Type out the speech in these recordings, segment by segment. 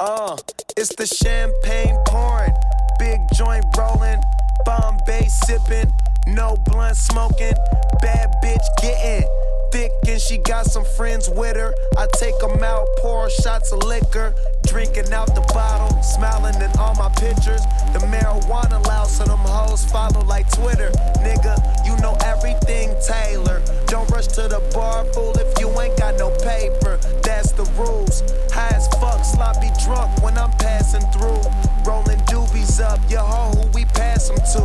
It's the champagne pouring, big joint rolling, Bombay sipping, no blunt smoking, bad bitch getting thick and she got some friends with her. I take them out, pour shots of liquor, drinking out the bottle, smiling in all my pictures. The marijuana loud, so them hoes follow like Twitter. Nigga, you know everything Taylor. Don't rush to the bar, fool, if you ain't got no paper. That's the rules. High as fuck, sloppy drunk when I'm passing through. Rolling doobies up, your hoe who we pass them to.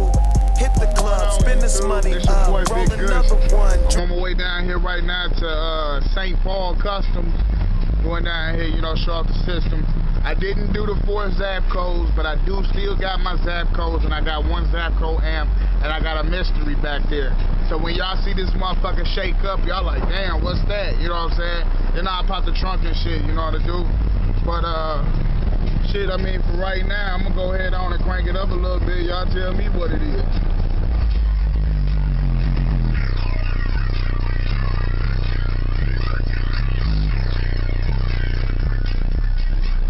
Hit the club, spend this money up, roll another one. I'm on my way down here right now to St. Paul Customs. Going down here, you know, show off the system. I didn't do the 4 zap codes, but I do still got my zap codes, and I got 1 zap code amp, and I got a mystery back there. So when y'all see this motherfucker shake up, y'all like, damn, what's that? You know what I'm saying? Then I pop the trunk and shit, you know what to do. But shit, I mean, for right now, I'm gonna go ahead on and crank it up a little bit. Y'all tell me what it is.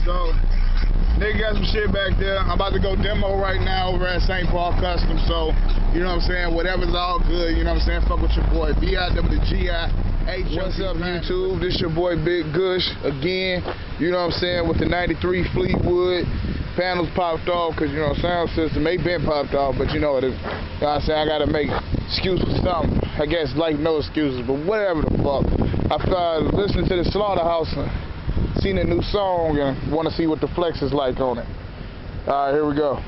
So, nigga got some shit back there. I'm about to go demo right now over at St. Paul Customs. So, you know what I'm saying? Whatever's all good, you know what I'm saying? Fuck with your boy, BIWGIH. What's up, YouTube? This your boy, Big Gush, again. You know what I'm saying? With the 93 Fleetwood. Panels popped off because, you know, sound system, they been popped off, but you know what it is. You know what I'm saying? I got to make excuses for something. I guess, like, no excuses, but whatever the fuck. I started listening to the Slaughterhouse. Seen a new song and want to see what the flex is like on it. All right, here we go.